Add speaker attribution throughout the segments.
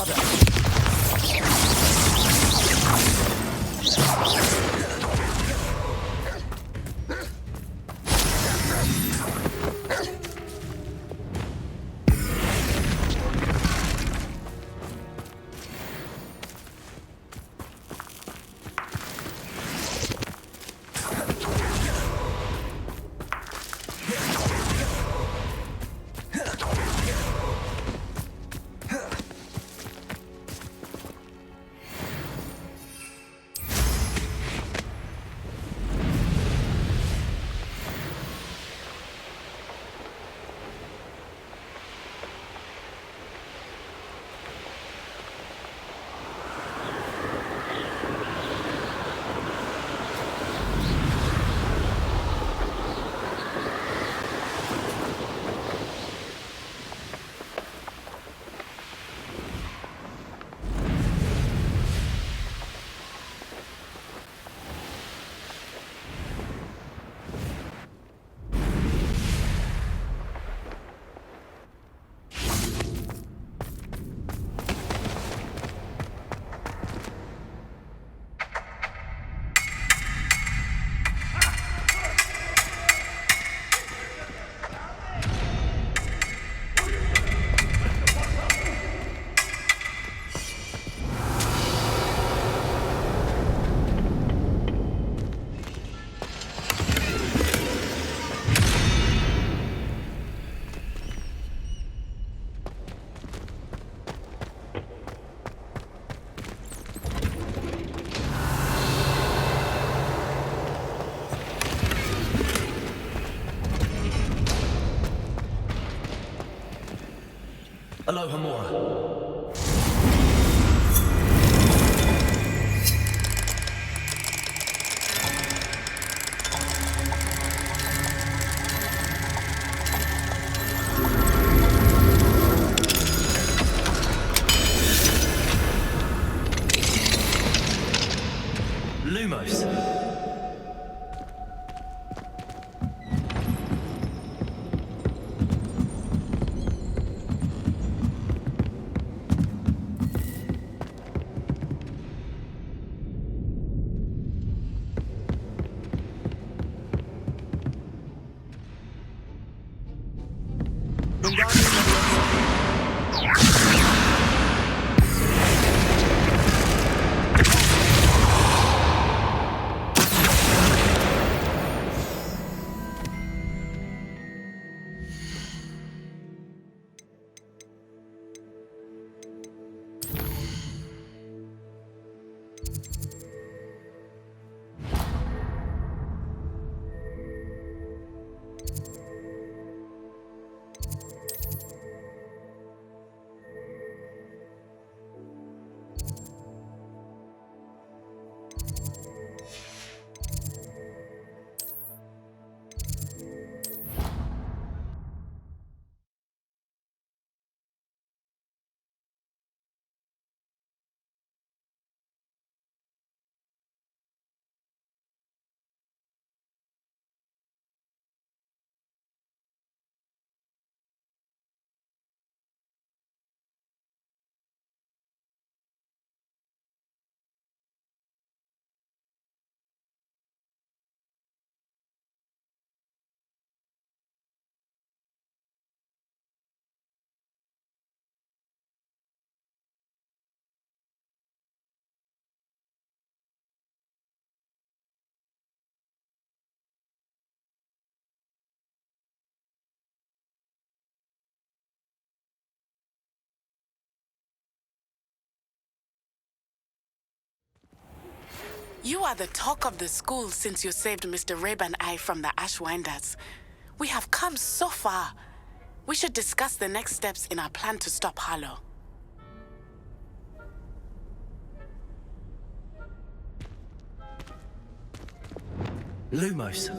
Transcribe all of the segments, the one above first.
Speaker 1: harder. Aloha Moa. Lumos.
Speaker 2: You are the talk of the school since you saved Mr. Rabe and I from the Ashwinders. We have come so far. We should discuss the next steps in our plan to stop Harlow.
Speaker 1: Lumos.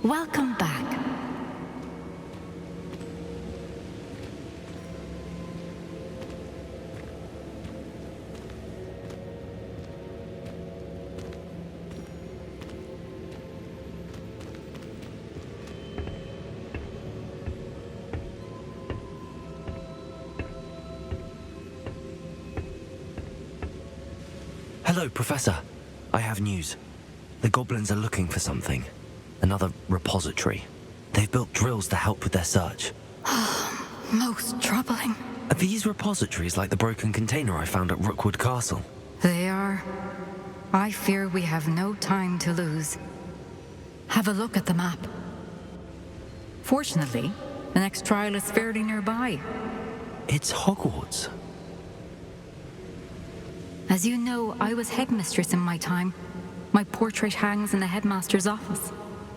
Speaker 1: Welcome back.
Speaker 3: Hello, Professor. I have news. The goblins are looking for something. Another repository. They've built drills to help with their search.
Speaker 1: Most troubling.
Speaker 3: Are these repositories like the broken container I found at Rookwood Castle?
Speaker 1: They are. I fear we have no time to lose. Have a look at the map. Fortunately, the next trial is fairly nearby.
Speaker 3: It's Hogwarts.
Speaker 1: As you know, I was headmistress in my time. My portrait hangs in the headmaster's office.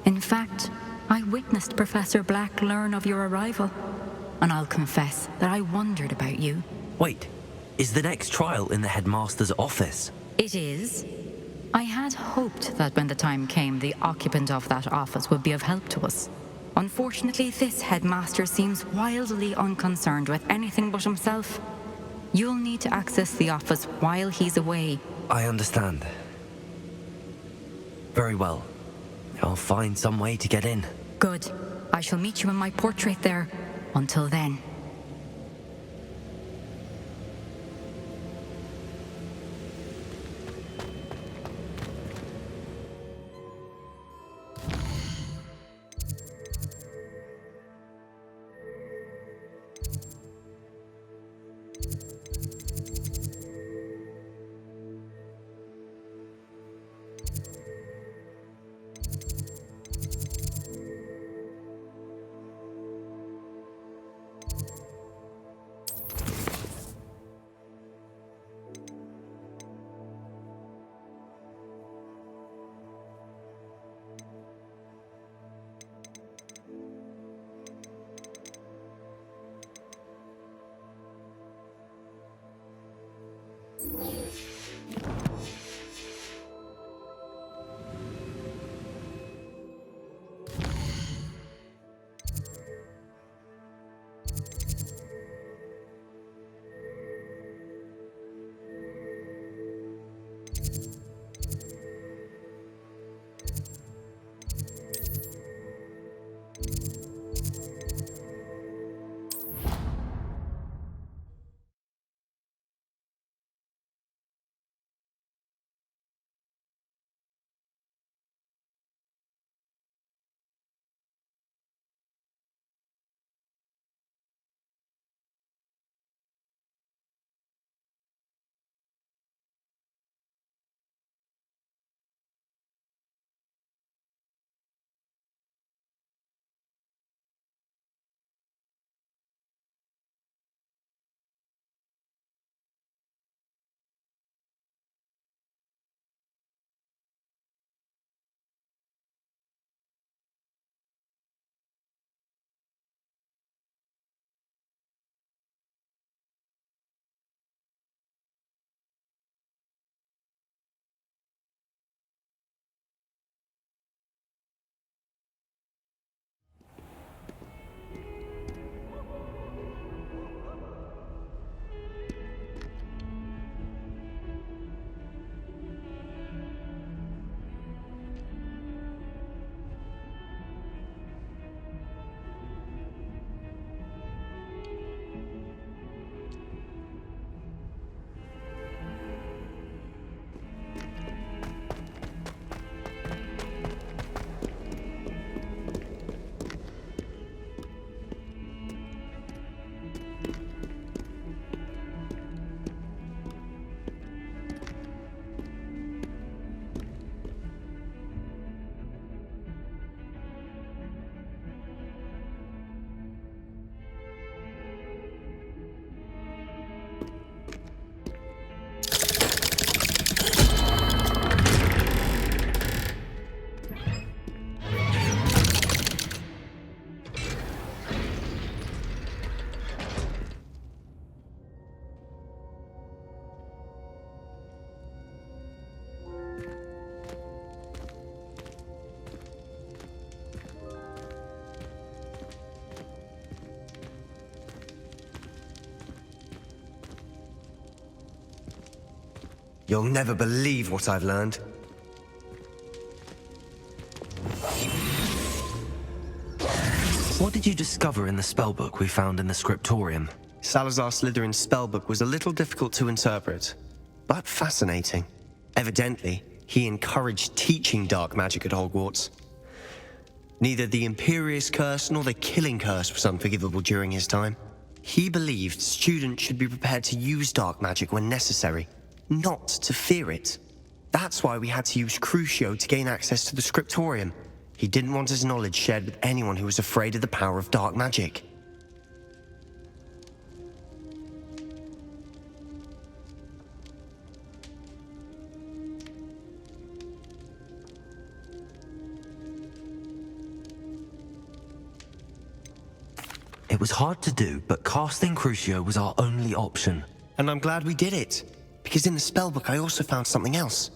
Speaker 1: In fact, I witnessed Professor Black learn of your arrival. And I'll confess that I wondered about you.
Speaker 3: Wait, is the next trial in the headmaster's office?
Speaker 1: It is. I had hoped that when the time came, the occupant of that office would be of help to us. Unfortunately, this headmaster seems wildly unconcerned with anything but himself. You'll need to access the office while he's away.
Speaker 3: I understand. Very well. I'll find some way to get in.
Speaker 1: Good. I shall meet you in my portrait there. Until then.
Speaker 4: You'll never believe what I've learned.
Speaker 3: What did you discover in the spellbook we found in the scriptorium?
Speaker 4: Salazar Slytherin's spellbook was a little difficult to interpret, but fascinating. Evidently, he encouraged teaching dark magic at Hogwarts. Neither the Imperious Curse nor the Killing Curse was unforgivable during his time. He believed students should be prepared to use dark magic when necessary, not to fear it. That's why we had to use Crucio to gain access to the scriptorium. He didn't want his knowledge shared with anyone who was afraid of the power of dark magic.
Speaker 3: It was hard to do, but casting Crucio was our only option.
Speaker 4: And I'm glad we did it, because in the spellbook I also found something else.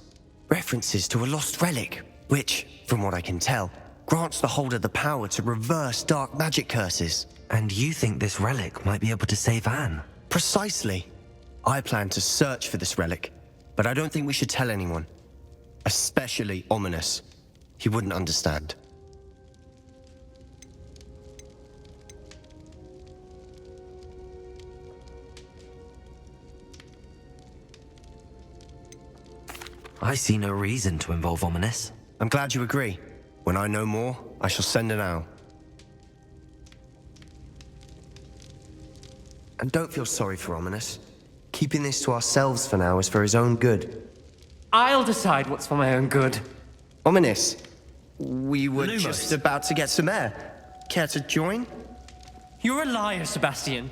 Speaker 4: References to a lost relic, which, from what I can tell, grants the holder the power to reverse dark magic curses.
Speaker 3: And you think this relic might be able to save Anne?
Speaker 4: Precisely. I plan to search for this relic, but I don't think we should tell anyone. Especially Ominous. He wouldn't understand.
Speaker 3: I see no reason to involve Ominous.
Speaker 4: I'm glad you agree. When I know more, I shall send an owl. And don't feel sorry for Ominous. Keeping this to ourselves for now is for his own good.
Speaker 5: I'll decide what's for my own good.
Speaker 4: Ominous, we were
Speaker 3: Lumos.
Speaker 4: just about to get some air. Care to join?
Speaker 5: You're a liar, Sebastian.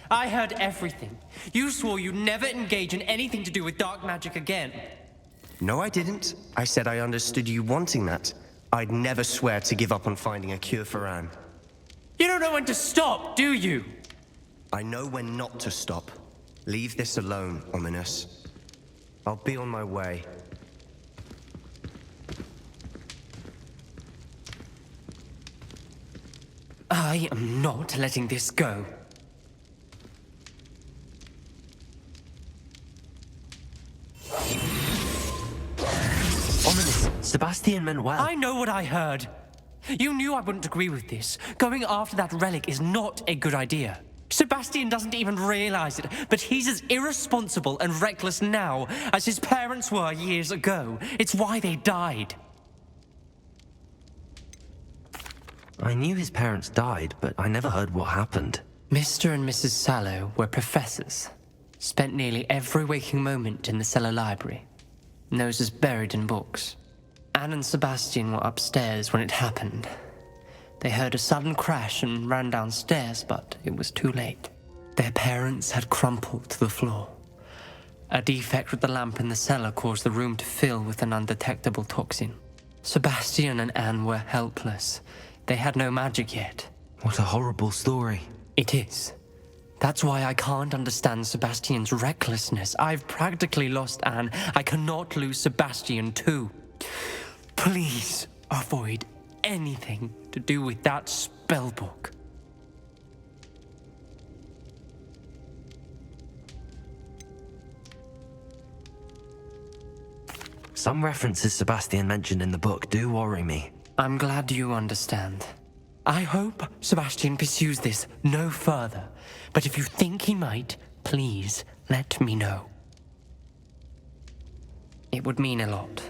Speaker 5: I heard everything. You swore you'd never engage in anything to do with dark magic again.
Speaker 4: No, I didn't. I said I understood you wanting that. I'd never swear to give up on finding a cure for Anne.
Speaker 5: You don't know when to stop, do you?
Speaker 4: I know when not to stop. Leave this alone, Ominous. I'll be on my way.
Speaker 5: I am not letting this go.
Speaker 3: Ominous, Sebastian meant well.
Speaker 5: I know what I heard. You knew I wouldn't agree with this. Going after that relic is not a good idea. Sebastian doesn't even realize it, but he's as irresponsible and reckless now as his parents were years ago. It's why they died.
Speaker 3: I knew his parents died, but I never heard what happened.
Speaker 5: Mr. and Mrs. Sallow were professors. Spent nearly every waking moment in the cellar library. Noses buried in books. Anne and Sebastian were upstairs when it happened. They heard a sudden crash and ran downstairs, but it was too late. Their parents had crumpled to the floor. A defect with the lamp in the cellar caused the room to fill with an undetectable toxin. Sebastian and Anne were helpless. They had no magic yet.
Speaker 3: What a horrible story.
Speaker 5: It is. That's why I can't understand Sebastian's recklessness. I've practically lost Anne. I cannot lose Sebastian too. Please avoid anything to do with that spellbook.
Speaker 3: Some references Sebastian mentioned in the book do worry me.
Speaker 5: I'm glad you understand. I hope Sebastian pursues this no further, but if you think he might, please let me know. It would mean a lot.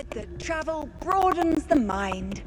Speaker 6: said that travel broadens the mind.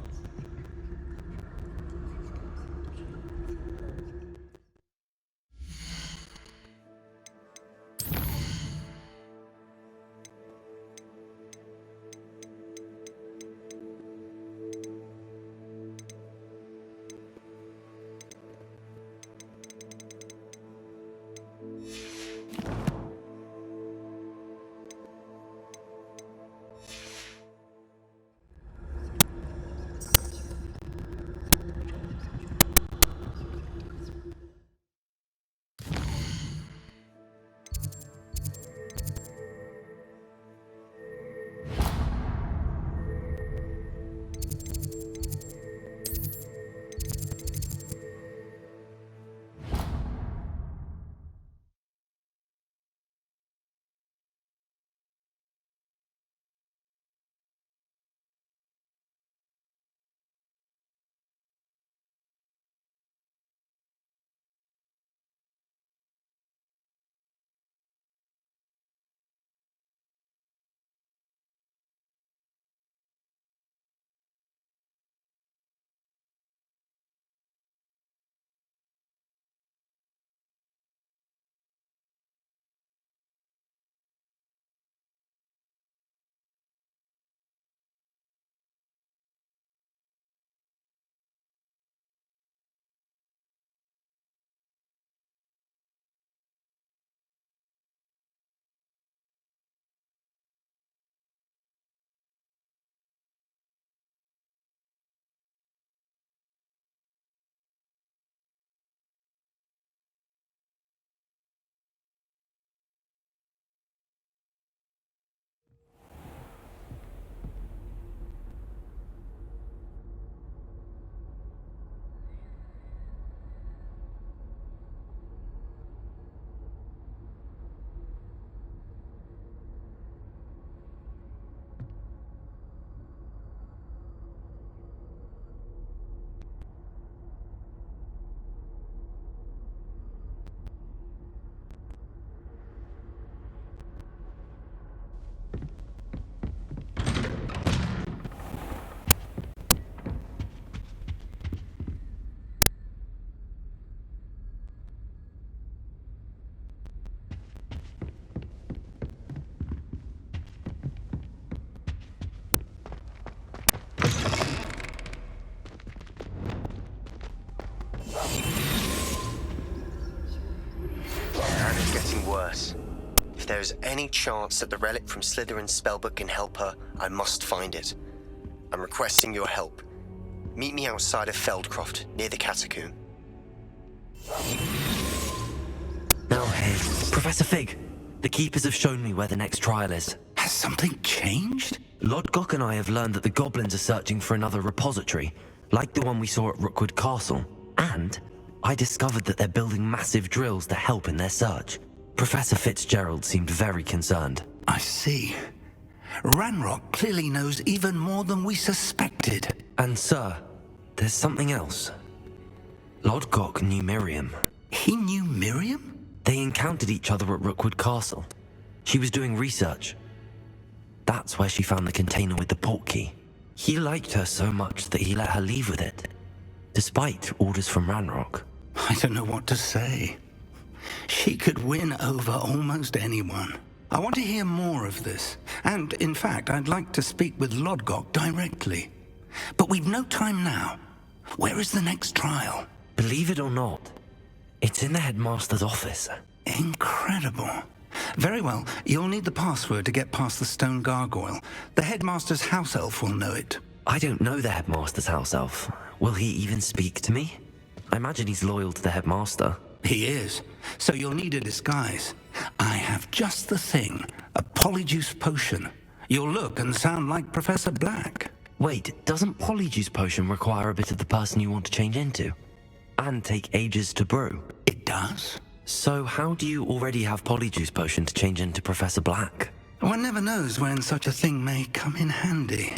Speaker 4: And it's getting worse. If there is any chance that the relic from Slytherin's spellbook can help her, I must find it. I'm requesting your help. Meet me outside of Feldcroft, near the catacomb.
Speaker 3: Now, hey, Professor Fig, the Keepers have shown me where the next trial is.
Speaker 7: Has something changed?
Speaker 3: Lodgok and I have learned that the goblins are searching for another repository, like the one we saw at Rookwood Castle. And I discovered that they're building massive drills to help in their search. Professor Fitzgerald seemed very concerned.
Speaker 7: I see. Ranrock clearly knows even more than we suspected.
Speaker 3: And sir, there's something else. Lodgok knew Miriam.
Speaker 7: He knew Miriam?
Speaker 3: They encountered each other at Rookwood Castle. She was doing research. That's where she found the container with the portkey. He liked her so much that he let her leave with it, despite orders from Ranrock.
Speaker 7: I don't know what to say. She could win over almost anyone. I want to hear more of this. And, in fact, I'd like to speak with Lodgok directly. But we've no time now. Where is the next trial?
Speaker 3: Believe it or not, it's in the headmaster's office.
Speaker 7: Incredible. Very well, you'll need the password to get past the stone gargoyle. The headmaster's house elf will know it.
Speaker 3: I don't know the headmaster's house elf. Will he even speak to me? I imagine he's loyal to the headmaster.
Speaker 7: He is. So you'll need a disguise. I have just the thing. A polyjuice potion. You'll look and sound like Professor Black.
Speaker 3: Wait, doesn't Polyjuice Potion require a bit of the person you want to change into? And take ages to brew?
Speaker 7: It does?
Speaker 3: So how do you already have Polyjuice Potion to change into Professor Black?
Speaker 7: One never knows when such a thing may come in handy.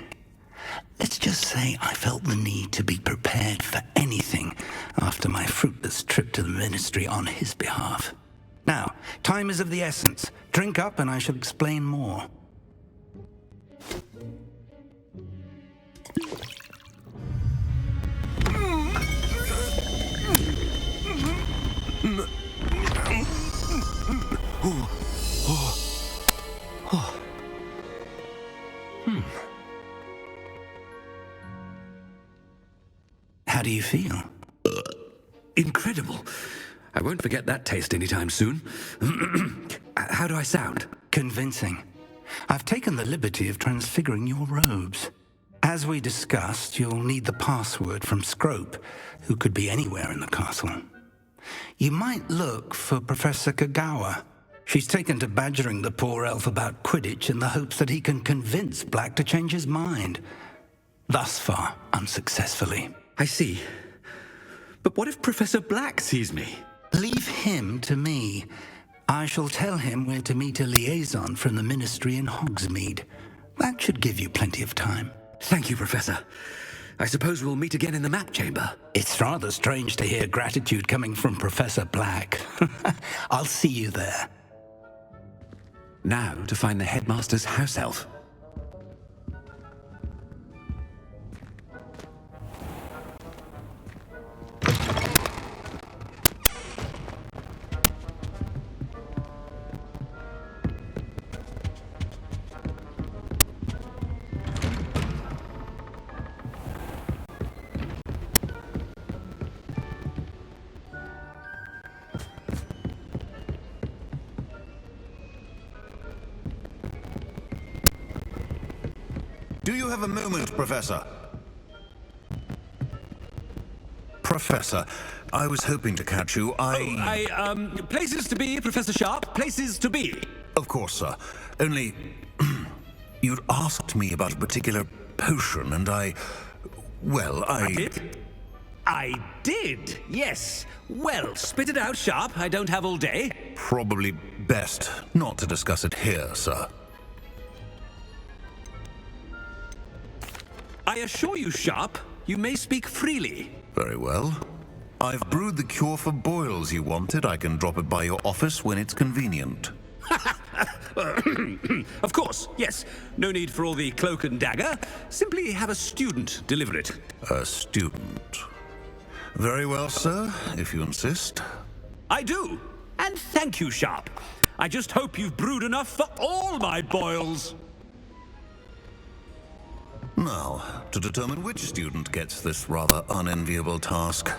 Speaker 7: Let's just say I felt the need to be prepared for anything after my fruitless trip to the ministry on his behalf. Now, time is of the essence. Drink up and I shall explain more. How do you feel?
Speaker 8: Incredible. I won't forget that taste anytime soon. How do I sound?
Speaker 7: Convincing. I've taken the liberty of transfiguring your robes. As we discussed, you'll need the password from Scrope, who could be anywhere in the castle. You might look for Professor Kagawa. She's taken to badgering the poor elf about Quidditch in the hopes that he can convince Black to change his mind. Thus far, unsuccessfully.
Speaker 8: I see. But what if Professor Black sees me?
Speaker 7: Leave him to me. I shall tell him where to meet a liaison from the Ministry in Hogsmeade. That should give you plenty of time.
Speaker 8: Thank you, Professor. I suppose we'll meet again in the map chamber.
Speaker 7: It's rather strange to hear gratitude coming from Professor Black. I'll see you there.
Speaker 8: Now to find the headmaster's house elf.
Speaker 9: Do you have a moment, Professor? Professor, I was hoping to catch you.
Speaker 8: Places to be, Professor Sharp. Places to be.
Speaker 9: Of course, sir. Only, you'd asked me about a particular potion, and I
Speaker 8: did? I did, yes. Well, spit it out, Sharp. I don't have all day.
Speaker 9: Probably best not to discuss it here, sir.
Speaker 8: I assure you, Sharp, you may speak freely.
Speaker 9: Very well. I've brewed the cure for boils you wanted. I can drop it by your office when it's convenient.
Speaker 8: Of course, yes. No need for all the cloak and dagger. Simply have a student deliver it.
Speaker 9: A student. Very well, sir, if you insist.
Speaker 8: I do. And thank you, Sharp. I just hope you've brewed enough for all my boils.
Speaker 9: Now, to determine which student gets this rather unenviable task.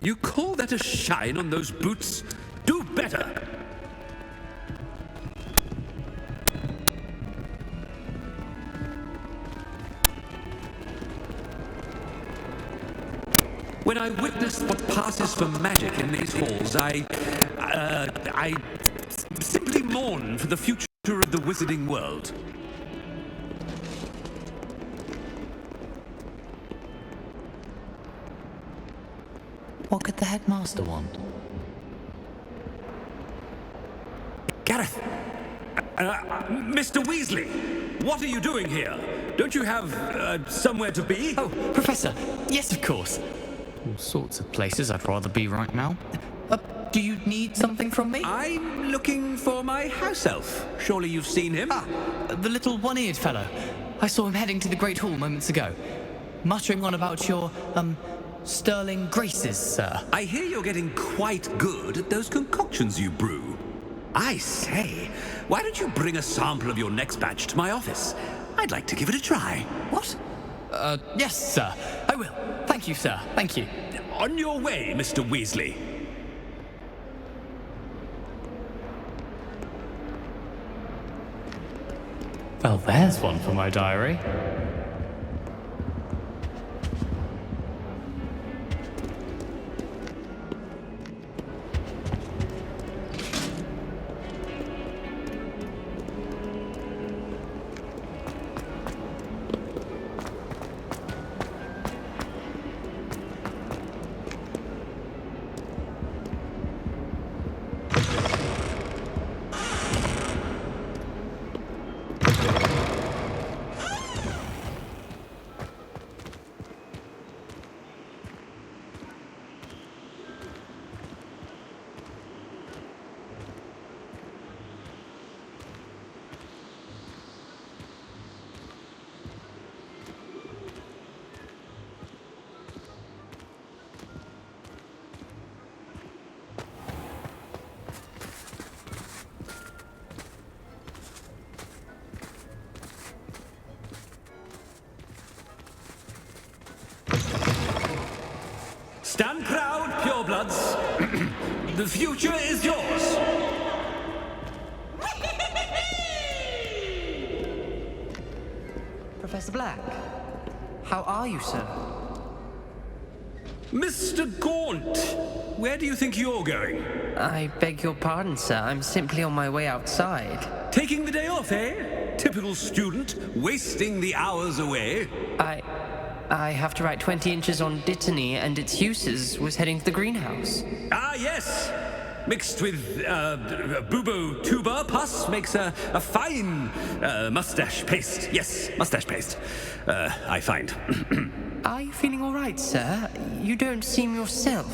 Speaker 8: You call that a shine on those boots? Do better! When I witness what passes for magic in these halls, I simply mourn for the future of the wizarding world.
Speaker 10: What could the headmaster want?
Speaker 8: Gareth! Mr. Weasley! What are you doing here? Don't you have, somewhere to be?
Speaker 5: Oh, Professor! Yes, of course. All sorts of places I'd rather be right now. Do you need something from me?
Speaker 8: I'm looking for my house elf. Surely you've seen him?
Speaker 5: Ah, the little one-eared fellow. I saw him heading to the Great Hall moments ago, muttering on about your, sterling graces, sir.
Speaker 8: I hear you're getting quite good at those concoctions you brew. I say, why don't you bring a sample of your next batch to my office? I'd like to give it a try.
Speaker 5: What? Yes, sir. I will. Thank you, sir. Thank you.
Speaker 8: On your way, Mr. Weasley.
Speaker 5: Well, there's one for my diary.
Speaker 8: Stand proud, purebloods. The future is yours.
Speaker 5: Professor Black, how are you, sir?
Speaker 8: Mr. Gaunt, where do you think you're going?
Speaker 5: I beg your pardon, sir. I'm simply on my way outside.
Speaker 8: Taking the day off, eh? Typical student, wasting the hours away.
Speaker 5: I have to write 20 inches on Dittany and its uses. Was heading to the greenhouse.
Speaker 8: Ah, yes. Mixed with bubo tuber pus makes a fine mustache paste. Yes, mustache paste. I find.
Speaker 5: Are you feeling all right, sir? You don't seem yourself.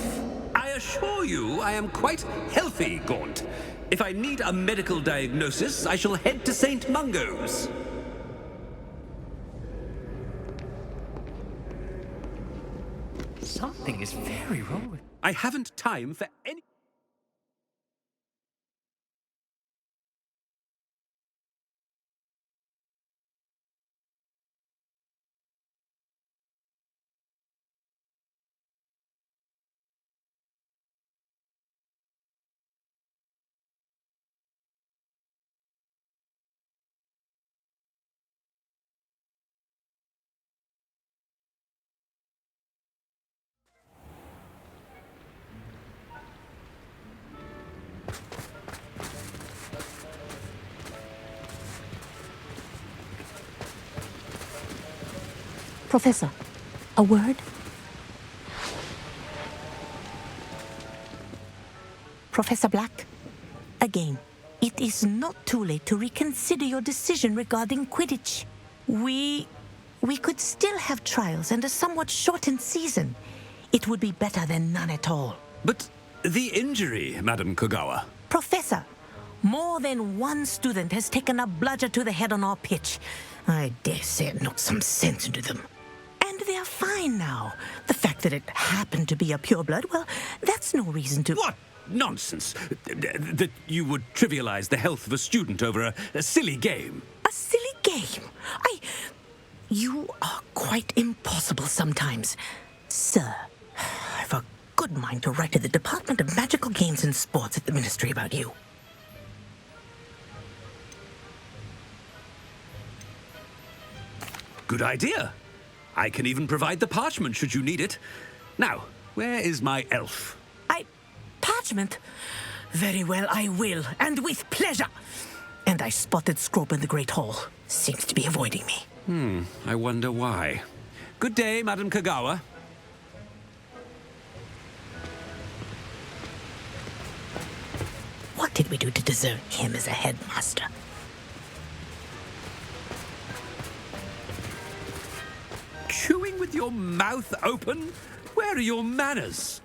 Speaker 8: I assure you I am quite healthy, Gaunt. If I need a medical diagnosis, I shall head to St. Mungo's.
Speaker 5: Something is very wrong with...
Speaker 8: I haven't time for any...
Speaker 11: Professor, a word? Professor Black, again, it is not too late to reconsider your decision regarding Quidditch. We could still have trials and a somewhat shortened season. It would be better than none at all.
Speaker 8: But the injury, Madam Kogawa.
Speaker 11: Professor, more than one student has taken a bludger to the head on our pitch. I dare say it knocked some sense into them. And they're fine now. The fact that it happened to be a pureblood, well, that's no reason to...
Speaker 8: What nonsense! That you would trivialize the health of a student over a silly game.
Speaker 11: A silly game? You are quite impossible sometimes. Sir, I've a good mind to write to the Department of Magical Games and Sports at the Ministry about you.
Speaker 8: Good idea. I can even provide the parchment should you need it. Now, where is my elf?
Speaker 11: Parchment? Very well, I will, and with pleasure. And I spotted Scrope in the Great Hall. Seems to be avoiding me.
Speaker 8: I wonder why. Good day, Madam Kogawa.
Speaker 11: What did we do to deserve him as a headmaster?
Speaker 8: Chewing with your mouth open? Where are your manners?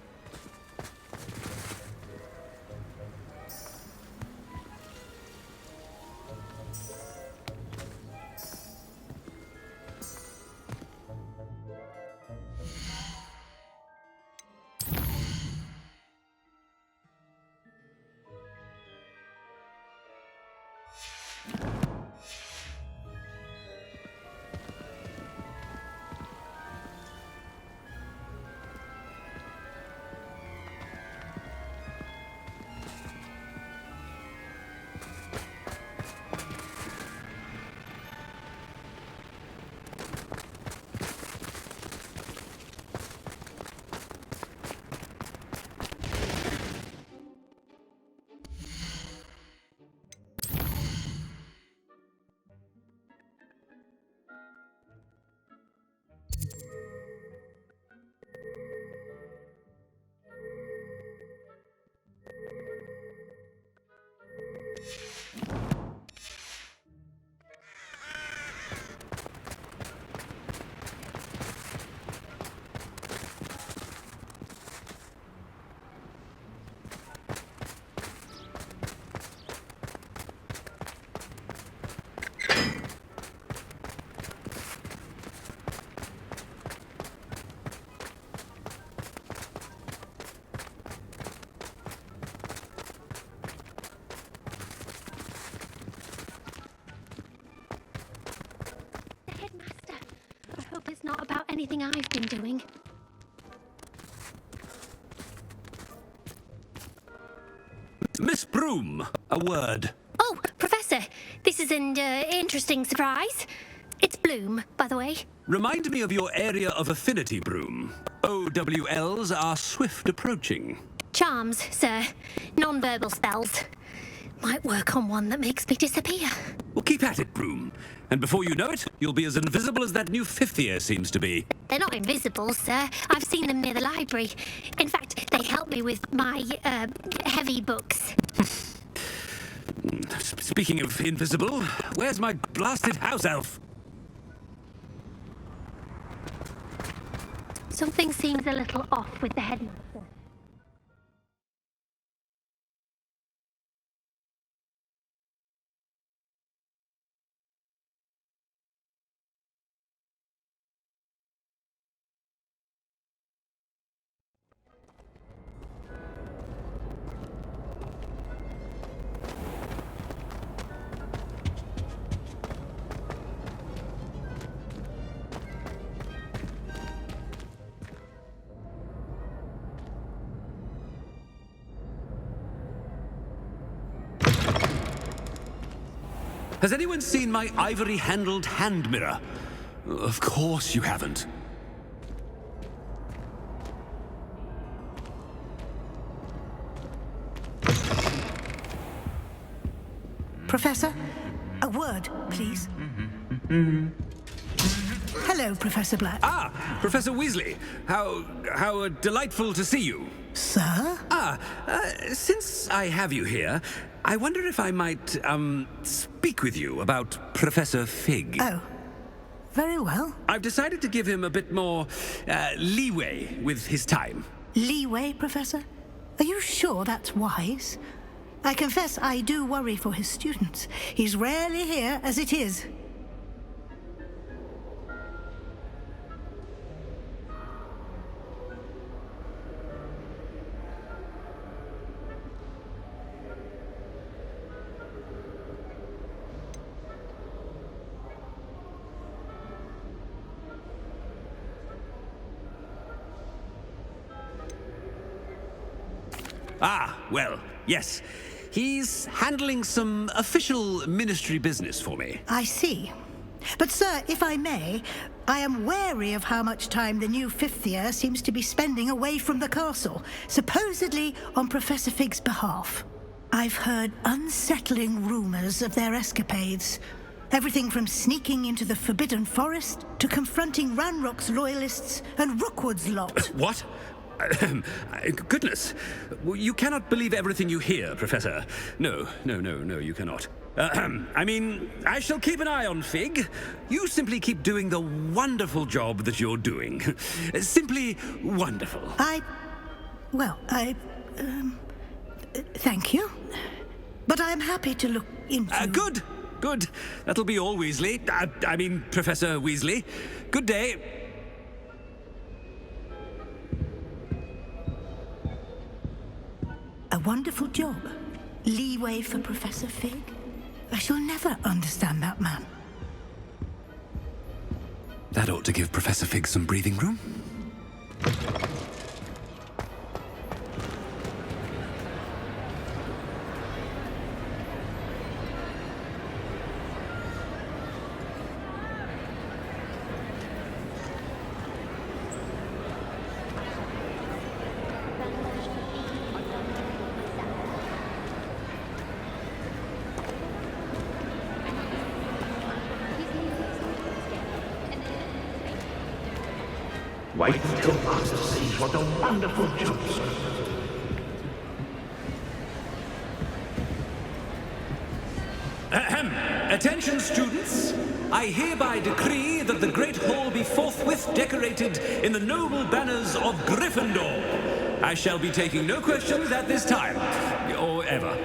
Speaker 12: Not about anything I've been doing.
Speaker 8: Miss Broom, a word.
Speaker 12: Oh, Professor, this is an interesting surprise. It's Bloom, by the way.
Speaker 8: Remind me of your area of affinity, Broom. OWLs are swift approaching.
Speaker 12: Charms, sir. Non-verbal spells. Might work on one that makes me disappear.
Speaker 8: Well, keep at it, Broom. And before you know it, you'll be as invisible as that new fifth year seems to be.
Speaker 12: They're not invisible, sir. I've seen them near the library. In fact, they help me with my, heavy books.
Speaker 8: Speaking of invisible, where's my blasted house elf?
Speaker 12: Something seems a little off with the headmaster.
Speaker 8: Has anyone seen my ivory-handled hand mirror? Of course you haven't.
Speaker 13: Professor, a word, please. Hello, Professor Black.
Speaker 8: Ah, Professor Weasley. How delightful to see you.
Speaker 13: Sir?
Speaker 8: Since I have you here, I wonder if I might, speak with you about Professor Fig.
Speaker 13: Oh, very well.
Speaker 8: I've decided to give him a bit more, leeway with his time.
Speaker 13: Leeway, Professor? Are you sure that's wise? I confess I do worry for his students. He's rarely here as it is.
Speaker 8: Ah, well, yes. He's handling some official ministry business for me.
Speaker 13: I see. But, sir, if I may, I am wary of how much time the new fifth year seems to be spending away from the castle, supposedly on Professor Fig's behalf. I've heard unsettling rumors of their escapades. Everything from sneaking into the Forbidden Forest to confronting Ranrock's loyalists and Rookwood's lot.
Speaker 8: What? Goodness. You cannot believe everything you hear, Professor. No, you cannot. I mean, I shall keep an eye on Fig. You simply keep doing the wonderful job that you're doing. Simply wonderful.
Speaker 13: Thank you. But I am happy to look into...
Speaker 8: Good. That'll be all, Weasley. I mean, Professor Weasley. Good day.
Speaker 13: A wonderful job. Leeway for Professor Fig. I shall never understand that man.
Speaker 8: That ought to give Professor Fig some breathing room.
Speaker 14: Wait until Master sees what a wonderful job, sir.
Speaker 8: Attention, students. I hereby decree that the Great Hall be forthwith decorated in the noble banners of Gryffindor. I shall be taking no questions at this time, or ever.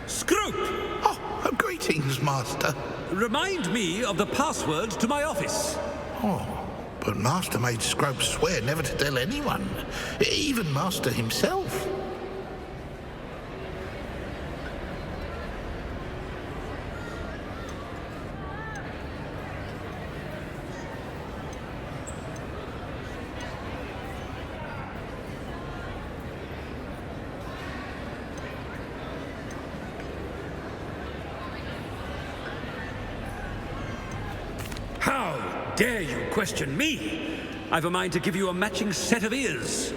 Speaker 8: Scrope!
Speaker 14: Oh, greetings, Master.
Speaker 8: Remind me of the password to my office.
Speaker 14: Oh, but Master made Scrope swear never to tell anyone, even Master himself.
Speaker 8: How dare you question me? I've a mind to give you a matching set of ears.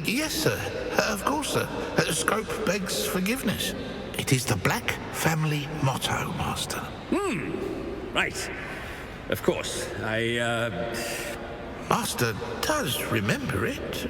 Speaker 14: Yes, sir. Of course, sir. Scrope begs forgiveness. It is the Black family motto, Master.
Speaker 8: Right. Of course.
Speaker 14: Master does remember it.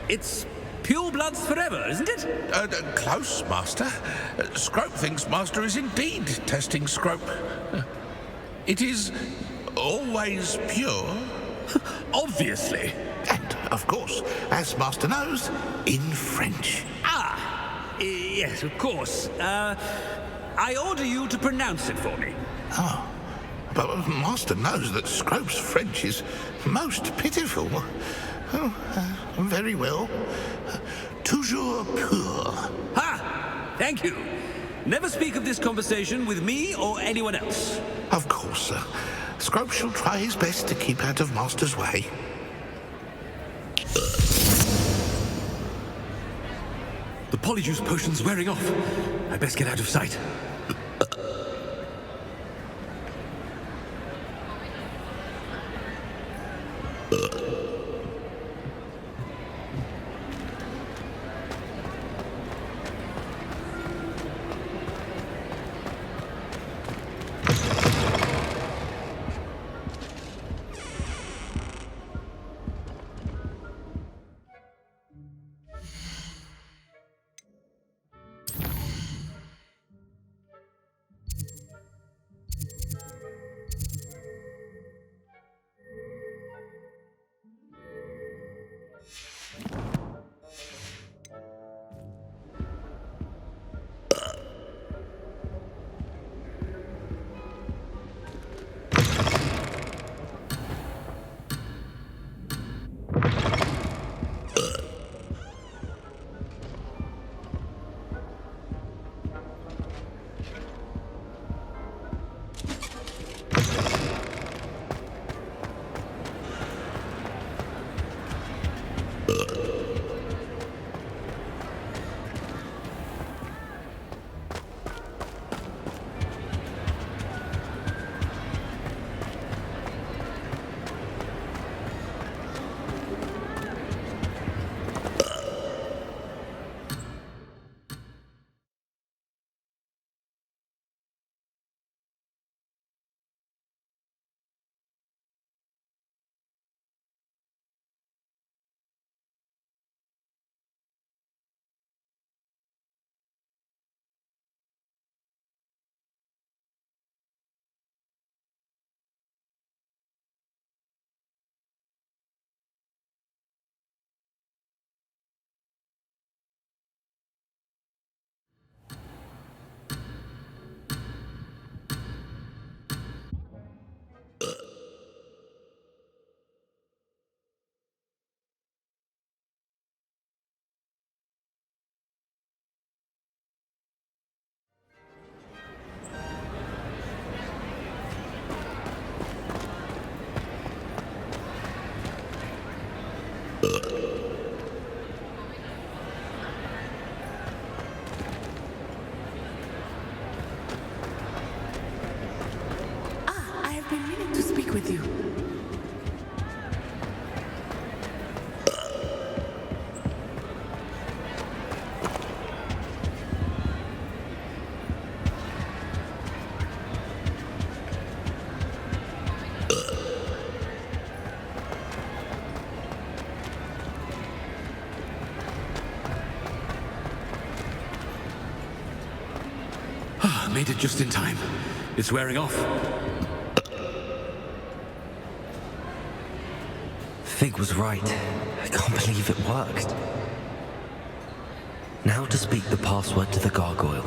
Speaker 8: It's pure bloods forever, isn't it?
Speaker 14: Close, Master. Scrope thinks Master is indeed testing Scrope. It is always pure.
Speaker 8: Obviously.
Speaker 14: And, of course, as Master knows, in French.
Speaker 8: Yes, of course. I order you to pronounce it for me.
Speaker 14: Oh, but Master knows that Scrope's French is most pitiful. Oh, very well. Toujours pur.
Speaker 8: Ha! Thank you. Never speak of this conversation with me or anyone else.
Speaker 14: Of course, sir. Scrope shall try his best to keep out of Master's way.
Speaker 8: The polyjuice potion's wearing off. I best get out of sight.
Speaker 2: with you.
Speaker 8: Made it just in time. It's wearing off.
Speaker 3: Fig was right. I can't believe it worked. Now to speak the password to the gargoyle.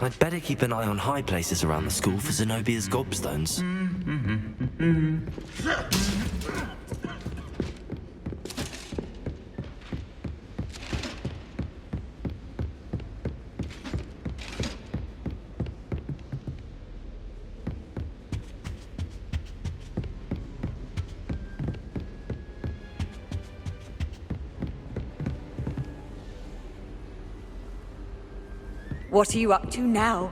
Speaker 3: I'd better keep an eye on high places around the school for Zenobia's gobstones.
Speaker 6: What are you up to now?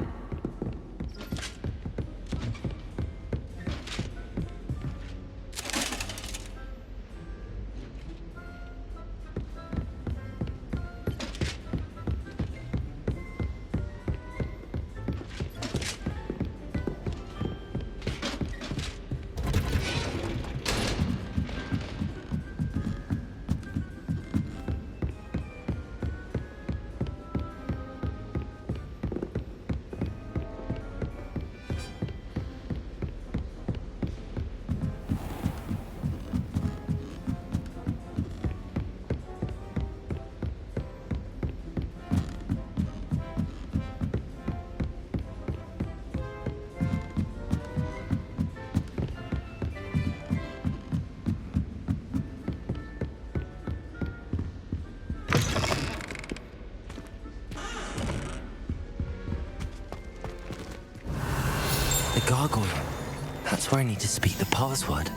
Speaker 3: The gargoyle. That's where I need to speak the password.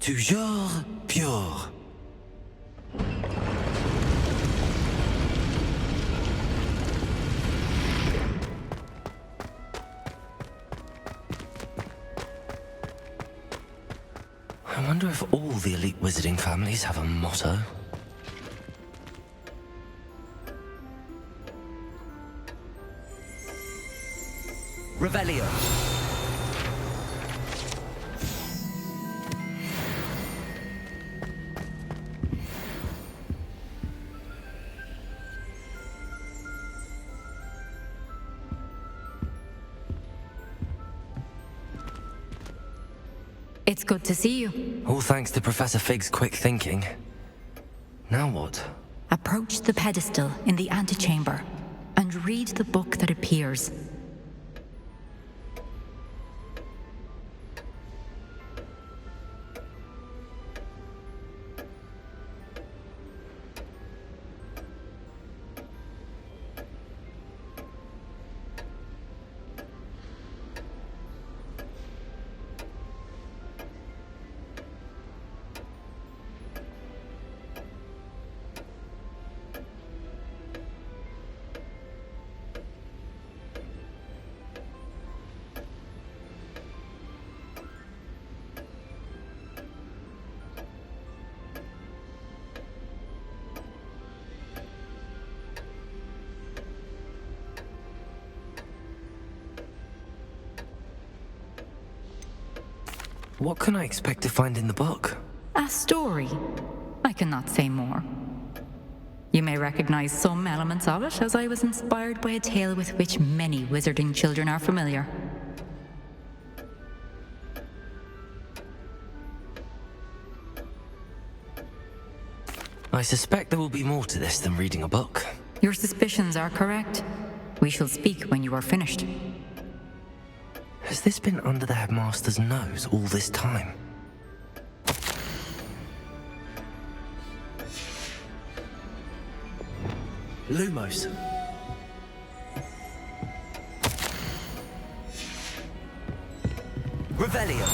Speaker 3: Toujours pure. I wonder if all the elite wizarding families have a motto. Revelio.
Speaker 1: It's good to see you.
Speaker 3: All thanks to Professor Fig's quick thinking. Now what?
Speaker 1: Approach the pedestal in the antechamber and read the book that appears.
Speaker 3: What can I expect to find in the book?
Speaker 1: A story. I cannot say more. You may recognize some elements of it, as I was inspired by a tale with which many wizarding children are familiar.
Speaker 3: I suspect there will be more to this than reading a book.
Speaker 1: Your suspicions are correct. We shall speak when you are finished.
Speaker 3: Has this been under the headmaster's nose all this time? Lumos. Revelio.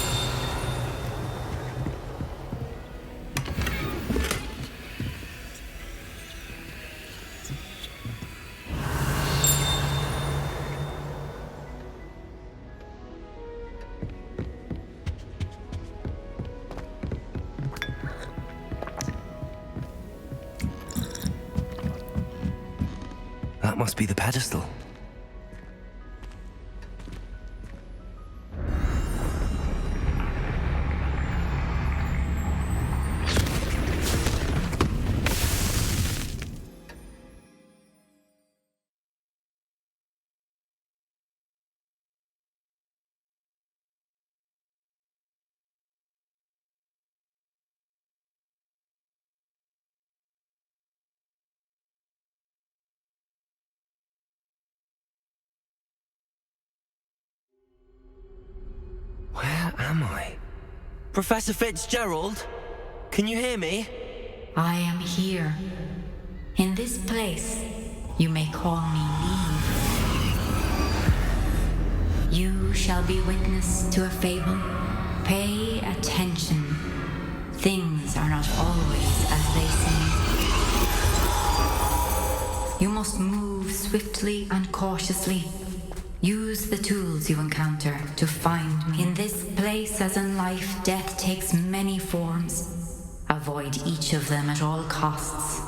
Speaker 3: That must be the pedestal. Where am I? Professor Fitzgerald? Can you hear me?
Speaker 1: I am here. In this place, you may call me Leave. You shall be witness to a fable. Pay attention. Things are not always as they seem. You must move swiftly and cautiously. Use the tools you encounter to find me. In this place, as in life, death takes many forms. Avoid each of them at all costs.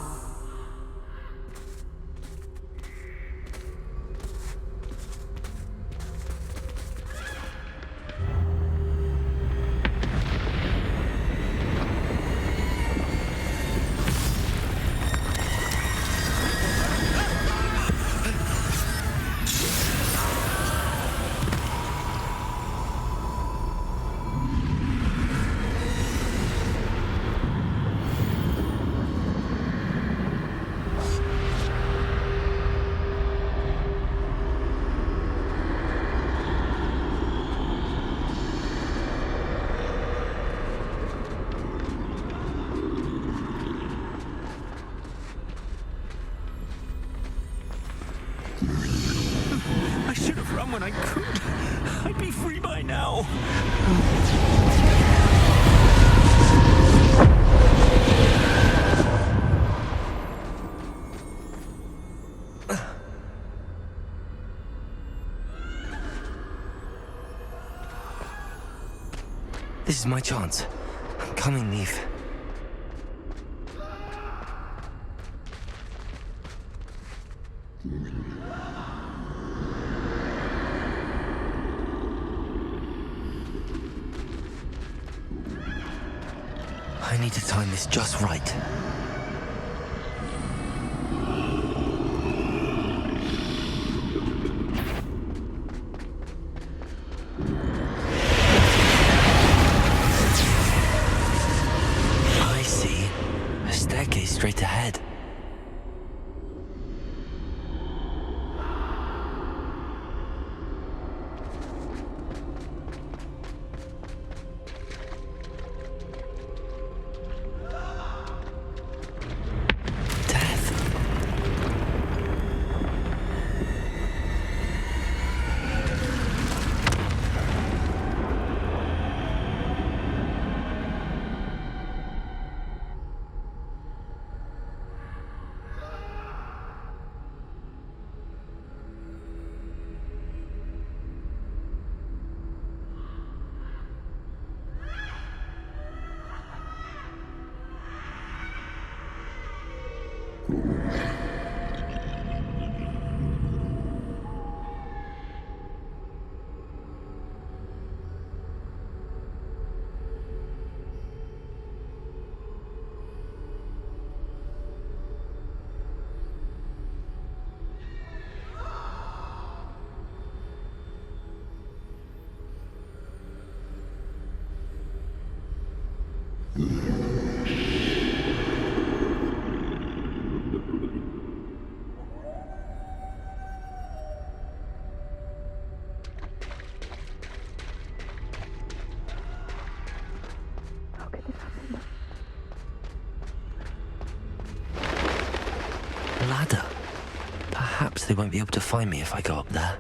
Speaker 8: I should have run when I could. I'd be free by now.
Speaker 3: This is my chance. I'm coming, Neve. I need to time this just right. I see. A staircase straight ahead. Ladder. Perhaps they won't be able to find me if I go up there.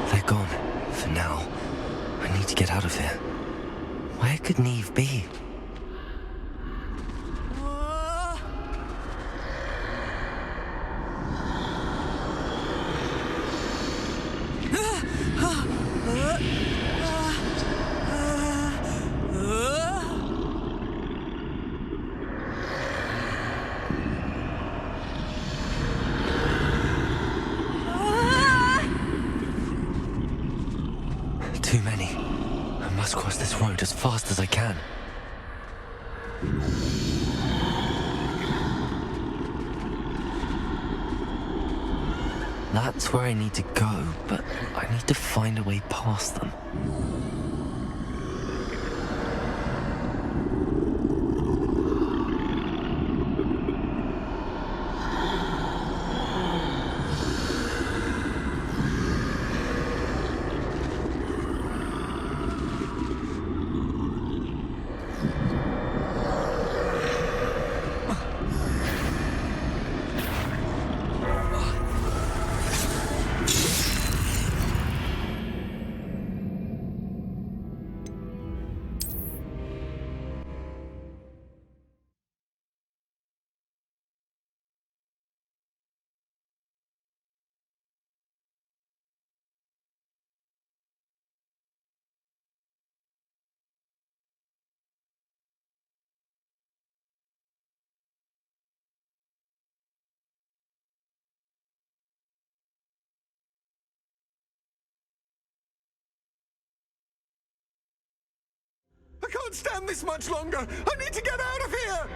Speaker 3: They're gone, for now. I need to get out of here. Where could Neve be? Too many. I must cross this road as fast as I can. That's where I need to go, but I need to find a way past them.
Speaker 15: I can't stand this much longer! I need to get out of here!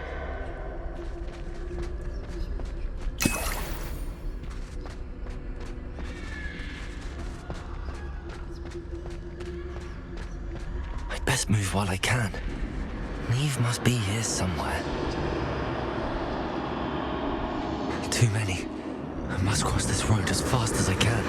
Speaker 3: I'd best move while I can. Neve must be here somewhere. Too many. I must cross this road as fast as I can.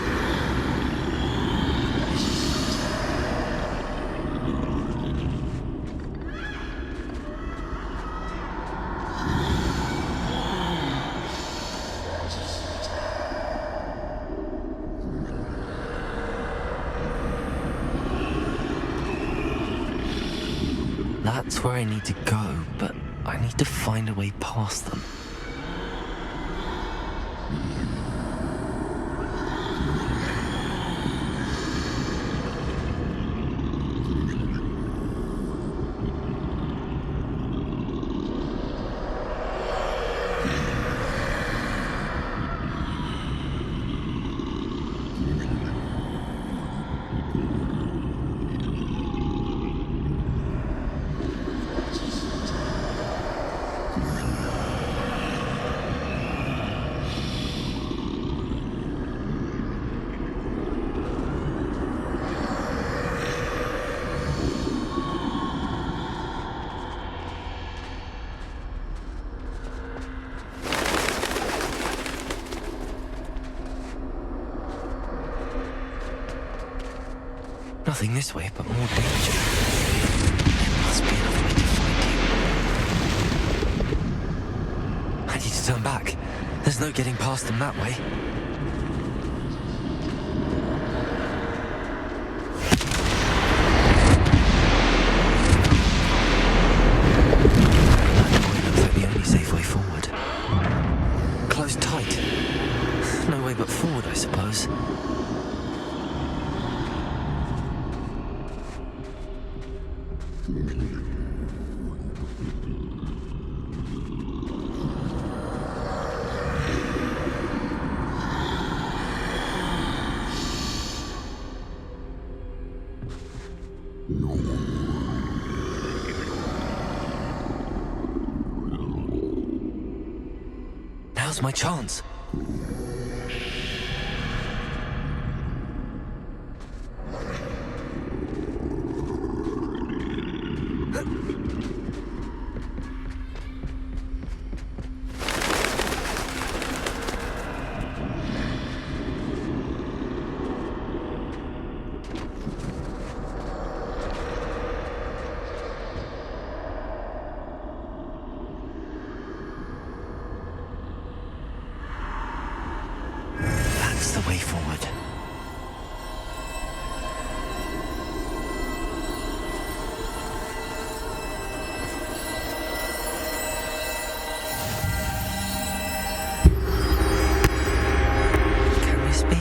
Speaker 3: That's where I need to go, but I need to find a way past them. Nothing this way, but more danger. There must be another way to find you. I need to turn back. There's no getting past them that way. That doorway looks like the only safe way forward. Closed tight. No way but forward, I suppose. Now's my chance. That's the way forward. Can this be?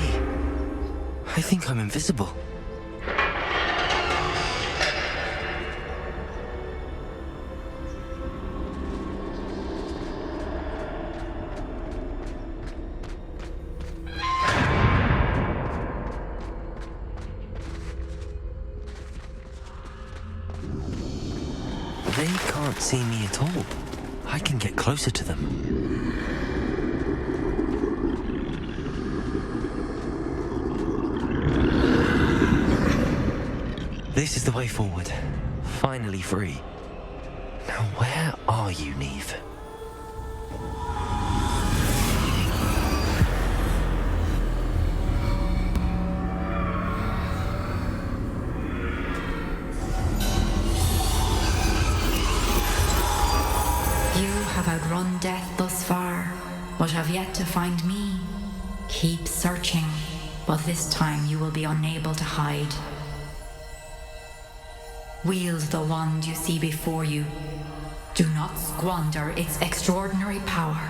Speaker 3: I think I'm invisible. They can't see me at all. I can get closer to them. This is the way forward. Finally free. Now where are you, Neve?
Speaker 1: Have outrun death thus far, but have yet to find me. Keep searching, but this time you will be unable to hide. Wield the wand you see before you. Do not squander its extraordinary power.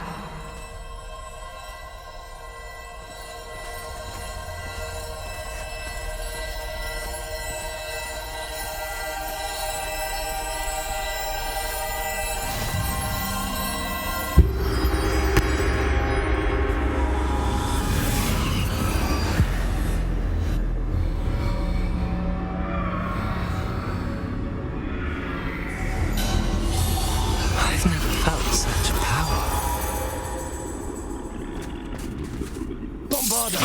Speaker 3: I've never felt such power.
Speaker 15: Bombarda!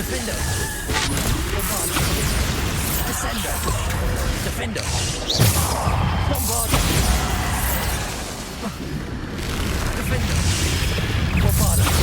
Speaker 3: Defender! Bombarder! Defender! Bombarder!